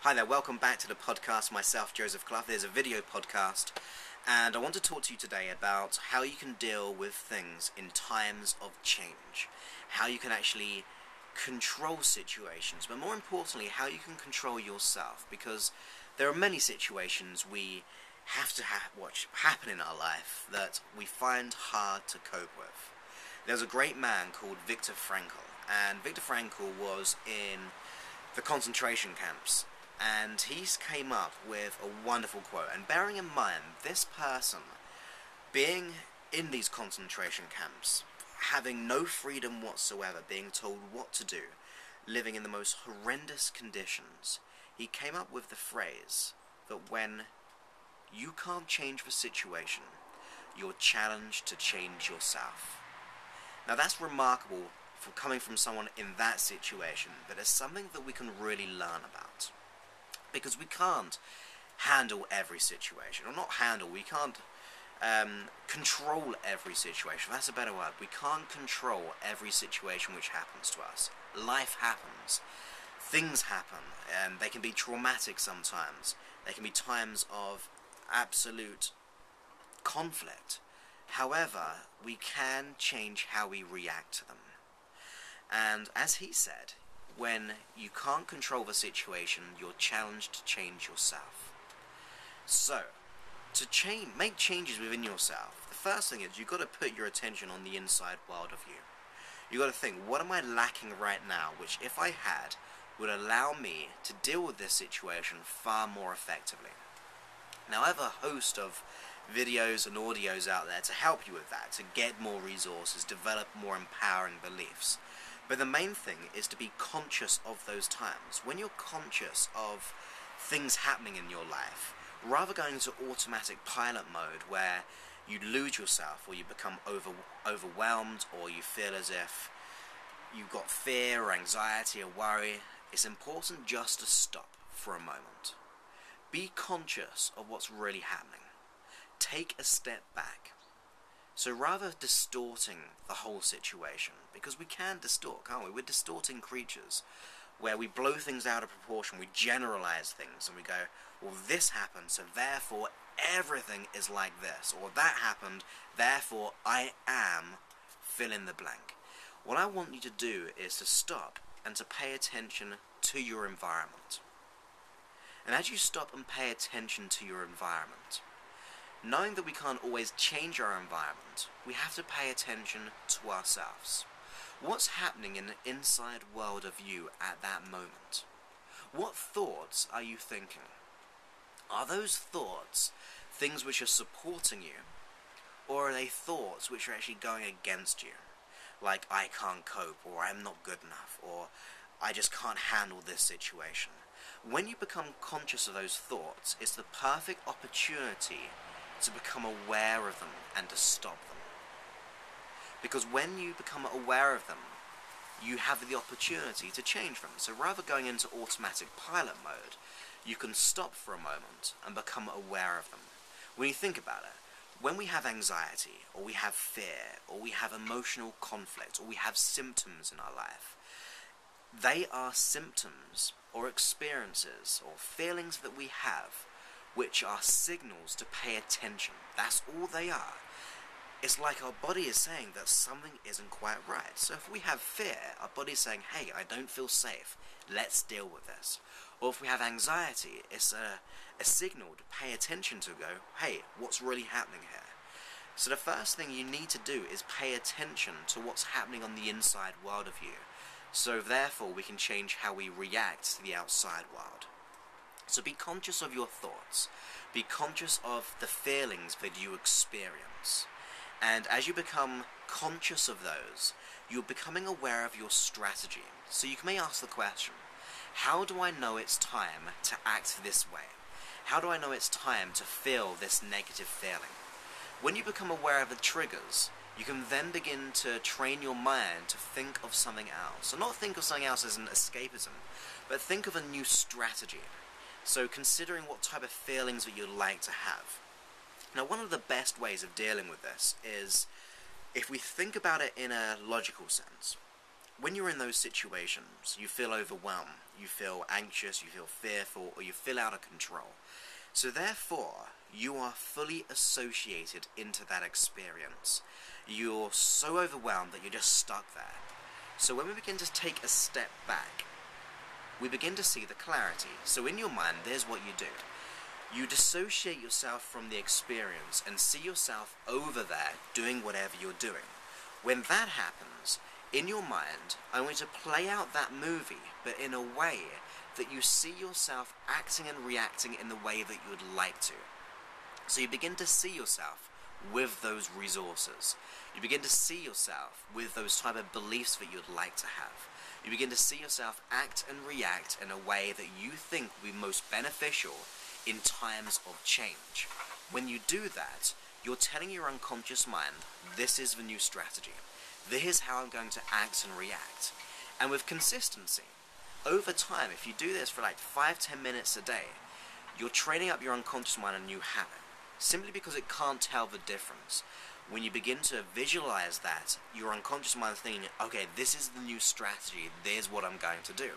Hi there, welcome back to the podcast. Myself, Joseph Clough. There's a video podcast, and I want to talk to you today about how you can deal with things in times of change. How you can actually control situations, but more importantly, how you can control yourself, because there are many situations we have to watch happen in our life that we find hard to cope with. There's a great man called Viktor Frankl, and Viktor Frankl was in the concentration camps, and he came up with a wonderful quote. And bearing in mind, this person, being in these concentration camps, having no freedom whatsoever, being told what to do, living in the most horrendous conditions, he came up with the phrase that when you can't change the situation, you're challenged to change yourself. Now that's remarkable for coming from someone in that situation, but it's something that we can really learn about. Because we can't handle every situation, or not handle, we can't control every situation. That's a better word. We can't control every situation which happens to us. Life happens. Things happen, and they can be traumatic sometimes. They can be times of absolute conflict. However, we can change how we react to them. And as he said, when you can't control the situation, you're challenged to change yourself. So, to make changes within yourself, the first thing is you've got to put your attention on the inside world of you. You've got to think, what am I lacking right now, which if I had, would allow me to deal with this situation far more effectively. Now I have a host of videos and audios out there to help you with that, to get more resources, develop more empowering beliefs. But the main thing is to be conscious of those times. When you're conscious of things happening in your life, rather going into automatic pilot mode where you lose yourself, or you become overwhelmed, or you feel as if you've got fear or anxiety or worry, it's important just to stop for a moment. Be conscious of what's really happening. Take a step back. So rather distorting the whole situation, because we can distort, can't we? We're distorting creatures, where we blow things out of proportion, we generalize things, and we go, well, this happened, so therefore everything is like this, or that happened, therefore I am fill in the blank. What I want you to do is to stop and to pay attention to your environment. And as you stop and pay attention to your environment, knowing that we can't always change our environment, we have to pay attention to ourselves. What's happening in the inside world of you at that moment? What thoughts are you thinking? Are those thoughts things which are supporting you, or are they thoughts which are actually going against you? Like, I can't cope, or I'm not good enough, or I just can't handle this situation. When you become conscious of those thoughts, it's the perfect opportunity to become aware of them and to stop them. Because when you become aware of them, you have the opportunity to change them. So rather going into automatic pilot mode, you can stop for a moment and become aware of them. When you think about it, when we have anxiety, or we have fear, or we have emotional conflict, or we have symptoms in our life, they are symptoms or experiences or feelings that we have which are signals to pay attention. That's all they are. It's like our body is saying that something isn't quite right. So if we have fear, our body's saying, hey, I don't feel safe, let's deal with this. Or if we have anxiety, it's a signal to pay attention to, go, hey, what's really happening here? So the first thing you need to do is pay attention to what's happening on the inside world of you. So therefore we can change how we react to the outside world. So be conscious of your thoughts. Be conscious of the feelings that you experience. And as you become conscious of those, you're becoming aware of your strategy. So you may ask the question, how do I know it's time to act this way? How do I know it's time to feel this negative feeling? When you become aware of the triggers, you can then begin to train your mind to think of something else. So not think of something else as an escapism, but think of a new strategy. So considering what type of feelings that you'd like to have. Now, one of the best ways of dealing with this is if we think about it in a logical sense. when you're in those situations, you feel overwhelmed, you feel anxious, you feel fearful, or you feel out of control. So therefore, you are fully associated into that experience. You're so overwhelmed that you're just stuck there. So when we begin to take a step back, we begin to see the clarity. So in your mind, there's what you do. You dissociate yourself from the experience and see yourself over there doing whatever you're doing. When that happens, in your mind, I want you to play out that movie, but in a way that you see yourself acting and reacting in the way that you would like to. So you begin to see yourself with those resources. You begin to see yourself with those type of beliefs that you'd like to have. You begin to see yourself act and react in a way that you think will be most beneficial in times of change. When you do that, you're telling your unconscious mind, this is the new strategy. This is how I'm going to act and react. And with consistency, over time, if you do this for like 5-10 minutes a day, you're training up your unconscious mind a new habit, simply because it can't tell the difference. When you begin to visualize that, your unconscious mind is thinking, okay, this is the new strategy, there's what I'm going to do.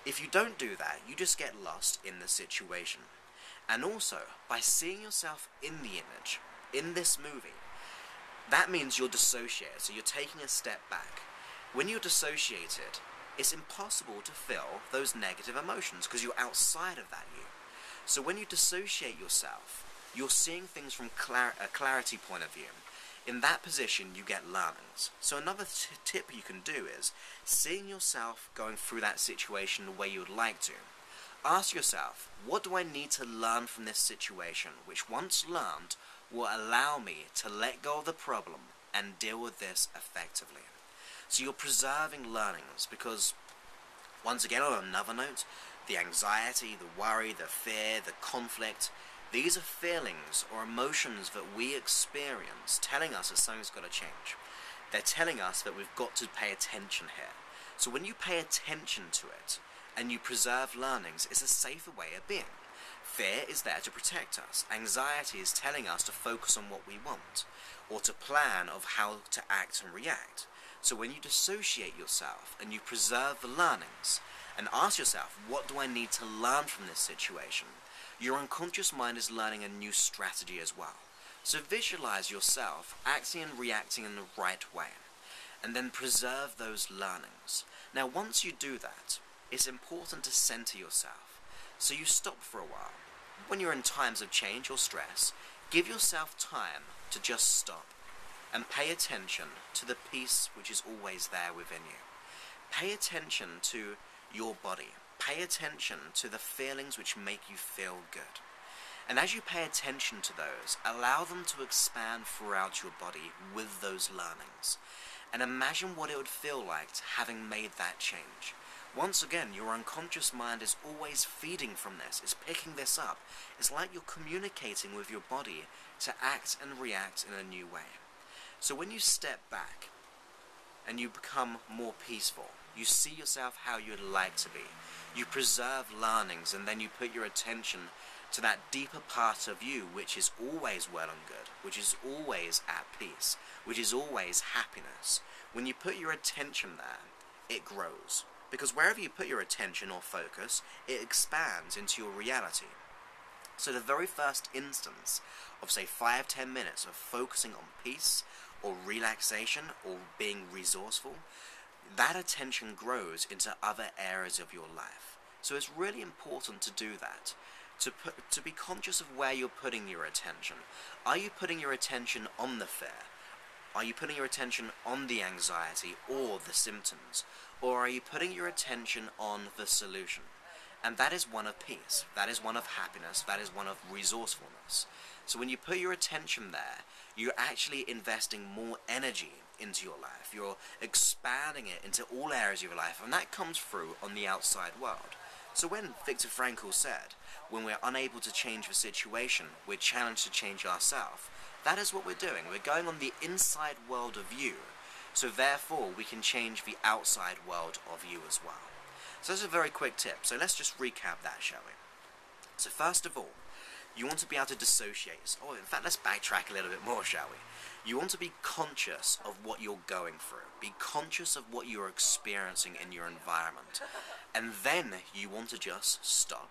If you don't do that, you just get lost in the situation. And also, by seeing yourself in the image, in this movie, that means you're dissociated, so you're taking a step back. When you're dissociated, it's impossible to feel those negative emotions because you're outside of that you. So when you dissociate yourself, you're seeing things from a clarity point of view. In that position, you get learnings. So another tip you can do is seeing yourself going through that situation the way you would like to. Ask yourself, what do I need to learn from this situation, which once learned will allow me to let go of the problem and deal with this effectively. So you're preserving learnings because, once again, on another note, the anxiety, the worry, the fear, the conflict, these are feelings or emotions that we experience telling us that something's got to change. They're telling us that we've got to pay attention here. So when you pay attention to it and you preserve learnings, it's a safer way of being. Fear is there to protect us. Anxiety is telling us to focus on what we want or to plan of how to act and react. So when you dissociate yourself and you preserve the learnings and ask yourself, what do I need to learn from this situation? Your unconscious mind is learning a new strategy as well. So visualize yourself acting and reacting in the right way and then preserve those learnings. Now once you do that, it's important to center yourself. So you stop for a while. When you're in times of change or stress, give yourself time to just stop and pay attention to the peace which is always there within you. Pay attention to your body. Pay attention to the feelings which make you feel good. And as you pay attention to those, allow them to expand throughout your body with those learnings. And imagine what it would feel like having made that change. Once again, your unconscious mind is always feeding from this, it's picking this up. It's like you're communicating with your body to act and react in a new way. So when you step back and you become more peaceful, you see yourself how you'd like to be. You preserve learnings and then you put your attention to that deeper part of you which is always well and good, which is always at peace, which is always happiness. When you put your attention there, it grows. Because wherever you put your attention or focus, it expands into your reality. So the very first instance of, say, 5-10 minutes of focusing on peace or relaxation or being resourceful, that attention grows into other areas of your life. So it's really important to do that, to be conscious of where you're putting your attention. Are you putting your attention on the fear? Are you putting your attention on the anxiety or the symptoms? Or are you putting your attention on the solution? And that is one of peace, that is one of happiness, that is one of resourcefulness. So when you put your attention there, you're actually investing more energy into your life. You're expanding it into all areas of your life, and that comes through on the outside world. So when Viktor Frankl said, when we're unable to change the situation, we're challenged to change ourselves, that is what we're doing. We're going on the inside world of you, so therefore we can change the outside world of you as well. So that's a very quick tip. So let's just recap that, shall we? So first of all, You want to be able to dissociate. Oh, in fact, let's backtrack a little bit more, shall we? You want to be conscious of what you're going through. Be conscious of what you're experiencing in your environment. And then you want to just stop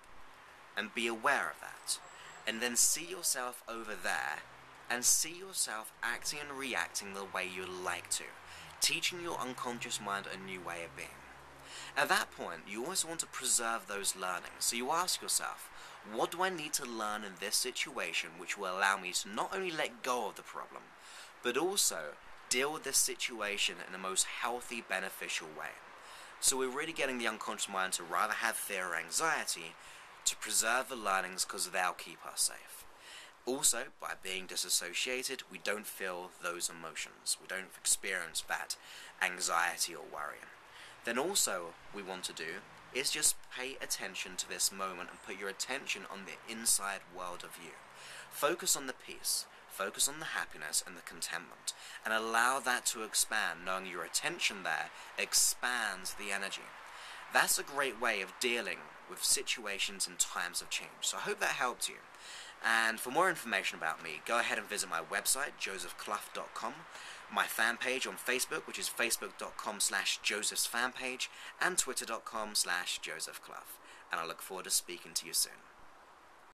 and be aware of that. And then see yourself over there and see yourself acting and reacting the way you like to. Teaching your unconscious mind a new way of being. At that point, you always want to preserve those learnings. So you ask yourself, what do I need to learn in this situation which will allow me to not only let go of the problem, but also deal with this situation in the most healthy, beneficial way? So we're really getting the unconscious mind to rather have fear or anxiety to preserve the learnings because they'll keep us safe. Also, by being disassociated, we don't feel those emotions. We don't experience that anxiety or worry. Then also, we want to do is just pay attention to this moment and put your attention on the inside world of you. Focus on the peace, focus on the happiness and the contentment, and allow that to expand, knowing your attention there expands the energy. That's a great way of dealing with situations and times of change. So I hope that helped you. And for more information about me, go ahead and visit my website, josephclough.com, my fan page on Facebook, which is facebook.com/josephsfanpage, and twitter.com/josephclough. And I look forward to speaking to you soon.